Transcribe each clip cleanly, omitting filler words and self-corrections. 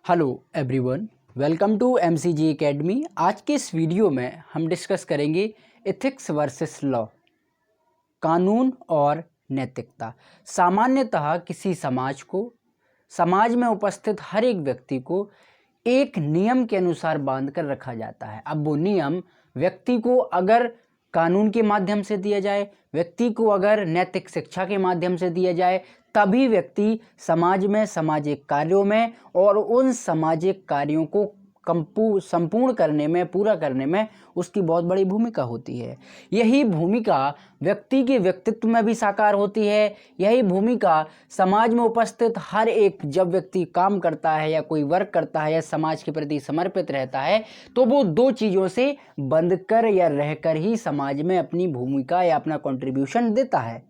Hello everyone, welcome to MCG academy. आज के इस वीडियो में हम डिस्कस करेंगे एथिक्स वर्सेस लॉ, कानून और नैतिकता। सामान्यतः किसी समाज में उपस्थित हर एक व्यक्ति को एक नियम के अनुसार बांध कर रखा जाता है। अब वो नियम व्यक्ति को अगर कानून के माध्यम से दिया जाए, व्यक्ति को अगर नैतिक शिक्षा के माध्यम से दिया जाए, तभी व्यक्ति समाज में सामाजिक कार्यों में और उन सामाजिक कार्यों को संपूर्ण करने में, पूरा करने में उसकी बहुत बड़ी भूमिका होती है। यही भूमिका व्यक्ति के व्यक्तित्व में भी साकार होती है। यही भूमिका समाज में उपस्थित हर एक, जब व्यक्ति काम करता है या कोई वर्क करता है या समाज के प्रति समर्पित रहता है, तो वो दो चीज़ों से बंधकर या रहकर ही समाज में अपनी भूमिका या अपना कंट्रीब्यूशन देता है।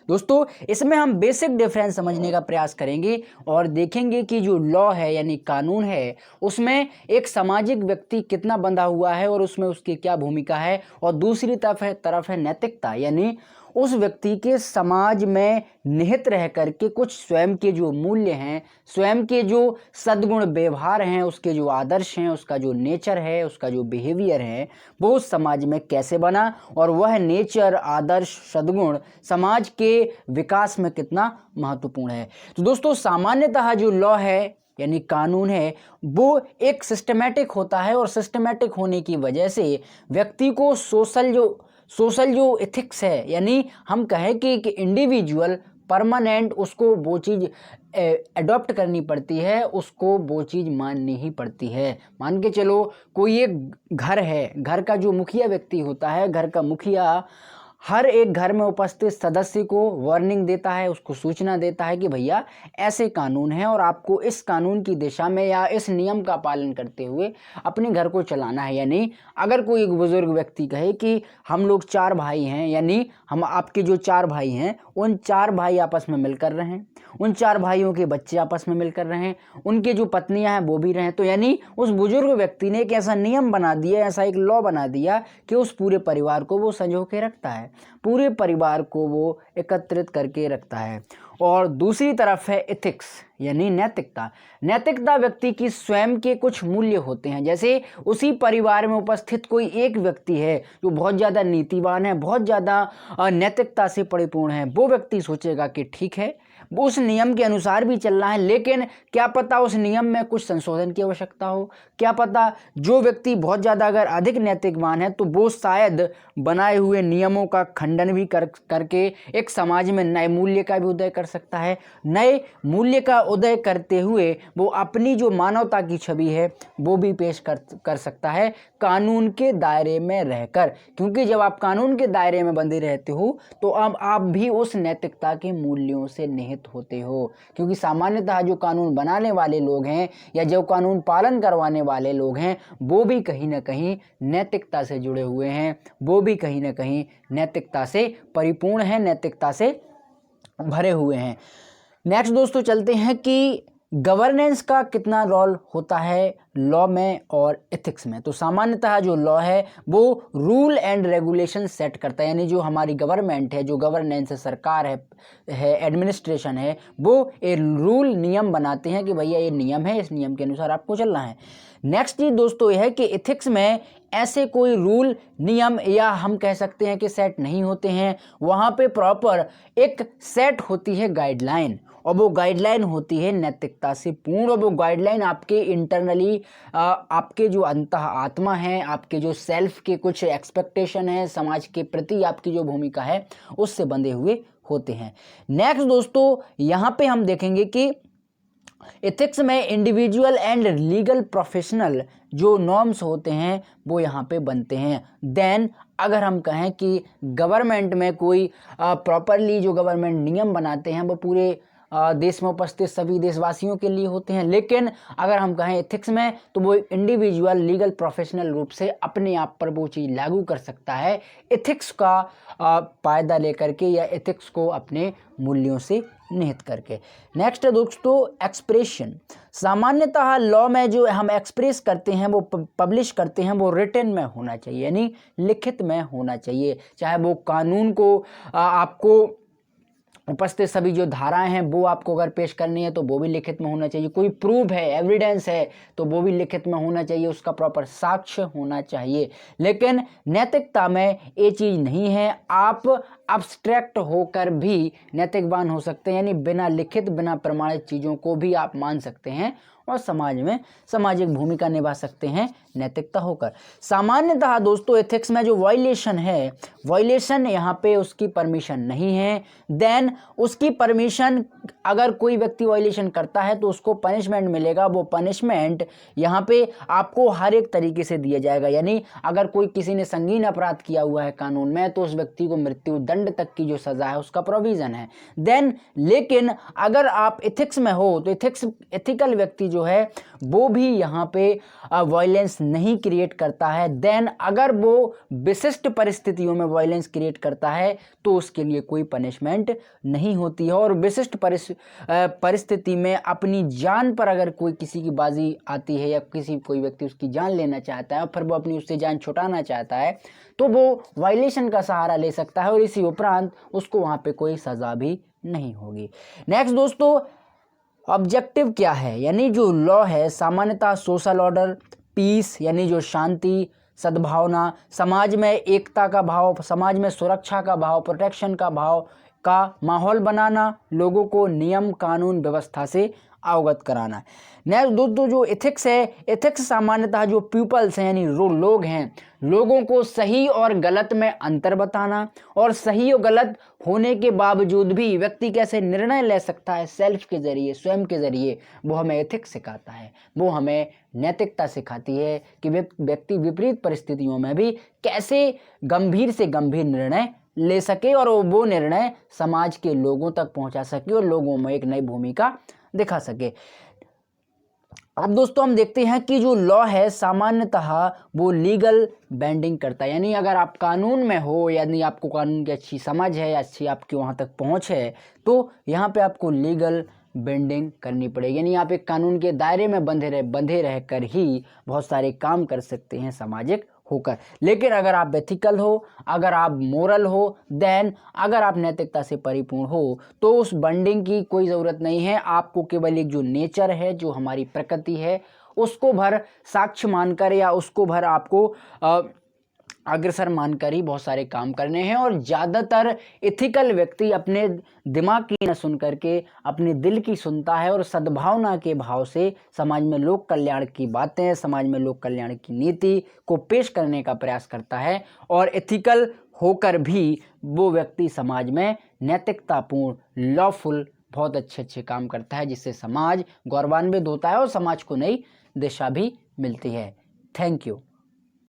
दोस्तों, इसमें हम बेसिक डिफरेंस समझने का प्रयास करेंगे और देखेंगे कि जो लॉ है यानी कानून है, उसमें एक सामाजिक व्यक्ति कितना बंधा हुआ है और उसमें उसकी क्या भूमिका है, और दूसरी तरफ है नैतिकता, यानी उस व्यक्ति के समाज में निहित रह करके कुछ स्वयं के जो मूल्य हैं, स्वयं के जो सद्गुण व्यवहार हैं, उसके जो आदर्श हैं, उसका जो नेचर है, उसका जो बिहेवियर है, वो उस समाज में कैसे बना और वह नेचर, आदर्श, सद्गुण समाज के विकास में कितना महत्वपूर्ण है। तो दोस्तों, सामान्यतः जो लॉ है यानी कानून है, वो एक सिस्टमैटिक होता है और सिस्टमैटिक होने की वजह से व्यक्ति को सोशल जो एथिक्स है, यानी हम कहें कि इंडिविजुअल परमानेंट उसको वो चीज़ एडॉप्ट करनी पड़ती है, उसको वो चीज़ माननी ही पड़ती है। मान के चलो, कोई एक घर है, घर का जो मुखिया व्यक्ति होता है, घर का मुखिया हर एक घर में उपस्थित सदस्य को वार्निंग देता है, उसको सूचना देता है कि भैया ऐसे कानून है और आपको इस कानून की दिशा में या इस नियम का पालन करते हुए अपने घर को चलाना है। यानी अगर कोई एक बुजुर्ग व्यक्ति कहे कि हम लोग 4 भाई हैं, यानी हम आपके जो 4 भाई हैं, उन 4 भाई आपस में मिलकर रहें, उन 4 भाइयों के बच्चे आपस में मिलकर रहें, उनके जो पत्नियां हैं वो भी रहें, तो यानी उस बुजुर्ग व्यक्ति ने एक ऐसा नियम बना दिया, ऐसा एक लॉ बना दिया कि उस पूरे परिवार को वो संजो के रखता है, पूरे परिवार को वो एकत्रित करके रखता है। और दूसरी तरफ है एथिक्स यानी नैतिकता। नैतिकता व्यक्ति की स्वयं के कुछ मूल्य होते हैं। जैसे उसी परिवार में उपस्थित कोई एक व्यक्ति है जो बहुत ज़्यादा नीतिवान है, बहुत ज़्यादा नैतिकता से परिपूर्ण है, वो व्यक्ति सोचेगा कि ठीक है, वो उस नियम के अनुसार भी चलना है, लेकिन क्या पता उस नियम में कुछ संशोधन की आवश्यकता हो, क्या पता जो व्यक्ति बहुत ज़्यादा अगर अधिक नैतिकवान है तो वो शायद बनाए हुए नियमों का खंडन भी करके एक समाज में नए मूल्य का भी उदय कर सकता है। नए मूल्य का उदय करते हुए वो अपनी जो मानवता की छवि है वो भी पेश कर सकता है कानून के दायरे में रहकर, क्योंकि जब आप कानून के दायरे में बंधे रहते हो तो अब आप भी उस नैतिकता के मूल्यों से निहित होते हो। क्योंकि सामान्यतः जो कानून बनाने वाले लोग हैं या जो कानून पालन करवाने वाले लोग हैं, वो भी कहीं ना कहीं नैतिकता से जुड़े हुए हैं, वो भी कहीं ना कहीं नैतिकता से परिपूर्ण हैं, नैतिकता से भरे हुए हैं। नेक्स्ट दोस्तों, चलते हैं कि गवर्नेंस का कितना रोल होता है लॉ में और एथिक्स में। तो सामान्यतः जो लॉ है वो रूल एंड रेगुलेशन सेट करता है, यानी जो हमारी गवर्नमेंट है, जो गवर्नेंस है, सरकार है एडमिनिस्ट्रेशन है, वो ये रूल नियम बनाते हैं कि भैया ये नियम है, इस नियम के अनुसार आपको चलना है। नेक्स्ट चीज दोस्तों यह है कि एथिक्स में ऐसे कोई रूल नियम या हम कह सकते हैं कि सेट नहीं होते हैं। वहाँ पे प्रॉपर एक सेट होती है गाइडलाइन, और वो गाइडलाइन होती है नैतिकता से पूर्ण, और वो गाइडलाइन आपके इंटरनली आपके जो अंतः आत्मा है, आपके जो सेल्फ के कुछ एक्सपेक्टेशन है, समाज के प्रति आपकी जो भूमिका है, उससे बंधे हुए होते हैं। नेक्स्ट दोस्तों, यहाँ पे हम देखेंगे कि एथिक्स में इंडिविजुअल एंड लीगल प्रोफेशनल जो नॉर्म्स होते हैं वो यहाँ पे बनते हैं। देन अगर हम कहें कि गवर्नमेंट में कोई प्रॉपरली जो गवर्नमेंट नियम बनाते हैं वो पूरे देश में उपस्थित सभी देशवासियों के लिए होते हैं, लेकिन अगर हम कहें एथिक्स में तो वो इंडिविजुअल लीगल प्रोफेशनल रूप से अपने आप पर वो चीज़ लागू कर सकता है एथिक्स का फायदा लेकर के या एथिक्स को अपने मूल्यों से निहित करके। नेक्स्ट है दोस्तों एक्सप्रेशन। सामान्यतः लॉ में जो हम एक्सप्रेस करते हैं, वो पब्लिश करते हैं, वो रिटन में होना चाहिए, यानी लिखित में होना चाहिए। चाहे वो कानून को आपको उपस्थित सभी जो धाराएं हैं वो आपको अगर पेश करनी है तो वो भी लिखित में होना चाहिए। कोई प्रूफ है, एविडेंस है, तो वो भी लिखित में होना चाहिए, उसका प्रॉपर साक्ष्य होना चाहिए। लेकिन नैतिकता में ये चीज़ नहीं है। आप अब्स्ट्रैक्ट होकर भी नैतिकवान हो सकते हैं, यानी बिना लिखित बिना प्रमाणित चीज़ों को भी आप मान सकते हैं और समाज में सामाजिक भूमिका निभा सकते हैं नैतिकता होकर। सामान्यतः दोस्तों एथिक्स में जो वायलेशन है, वायलेशन यहाँ पे उसकी परमिशन नहीं है। देन उसकी परमिशन, अगर कोई व्यक्ति वायलेशन करता है तो उसको पनिशमेंट मिलेगा। वो पनिशमेंट यहाँ पे आपको हर एक तरीके से दिया जाएगा। यानी अगर कोई किसी ने संगीन अपराध किया हुआ है कानून में तो उस व्यक्ति को मृत्यु दंड तक की जो सजा है उसका प्रोविजन है। देन लेकिन अगर आप एथिक्स में हो तो एथिकल व्यक्ति जो है वो भी यहाँ पे वायलेंस नहीं क्रिएट करता है। देन अगर वो विशिष्ट परिस्थितियों में वायलेंस क्रिएट करता है तो उसके लिए कोई पनिशमेंट नहीं होती है। और विशिष्ट परिस्थिति में अपनी जान पर अगर कोई किसी की बाजी आती है या कोई व्यक्ति उसकी जान लेना चाहता है और फिर वो अपनी उससे जान छुटाना चाहता है तो वो वायलेशन का सहारा ले सकता है और इसी उपरांत उसको वहाँ पे कोई सज़ा भी नहीं होगी। नेक्स्ट दोस्तों, ऑब्जेक्टिव क्या है? यानी जो लॉ है सामान्यतः सोशल ऑर्डर, पीस यानी जो शांति, सद्भावना, समाज में एकता का भाव, समाज में सुरक्षा का भाव, प्रोटेक्शन का भाव का माहौल बनाना, लोगों को नियम कानून व्यवस्था से अवगत कराना। नेक्स्ट दोस्तों जो एथिक्स है, एथिक्स सामान्यतः जो पीपल्स हैं यानी लोग हैं, लोगों को सही और गलत में अंतर बताना और सही और गलत होने के बावजूद भी व्यक्ति कैसे निर्णय ले सकता है सेल्फ के जरिए, स्वयं के जरिए, वो हमें एथिक्स सिखाता है। वो हमें नैतिकता सिखाती है कि व्यक्ति विपरीत परिस्थितियों में भी कैसे गंभीर से गंभीर निर्णय ले सके और वो निर्णय समाज के लोगों तक पहुंचा सके और लोगों में एक नई भूमिका दिखा सके। अब दोस्तों हम देखते हैं कि जो लॉ है सामान्यतः वो लीगल बेंडिंग करता है। यानी अगर आप कानून में हो, यानी आपको कानून की अच्छी समझ है, अच्छी आपकी वहाँ तक पहुँच है, तो यहाँ पे आपको लीगल बेंडिंग करनी पड़ेगी। यानी आप एक कानून के दायरे में बंधे रहकर ही बहुत सारे काम कर सकते हैं सामाजिक होकर। लेकिन अगर आप एथिकल हो, अगर आप मोरल हो, देन अगर आप नैतिकता से परिपूर्ण हो तो उस बॉन्डिंग की कोई ज़रूरत नहीं है। आपको केवल एक जो नेचर है, जो हमारी प्रकृति है, उसको भर साक्ष्य मानकर या उसको भर आपको अग्रसर मानकर ही बहुत सारे काम करने हैं। और ज़्यादातर एथिकल व्यक्ति अपने दिमाग की न सुन करके अपने दिल की सुनता है और सद्भावना के भाव से समाज में लोक कल्याण की बातें, समाज में लोक कल्याण की नीति को पेश करने का प्रयास करता है। और एथिकल होकर भी वो व्यक्ति समाज में नैतिकतापूर्ण, लॉफुल बहुत अच्छे काम करता है, जिससे समाज गौरवान्वित होता है और समाज को नई दिशा भी मिलती है। Thank you.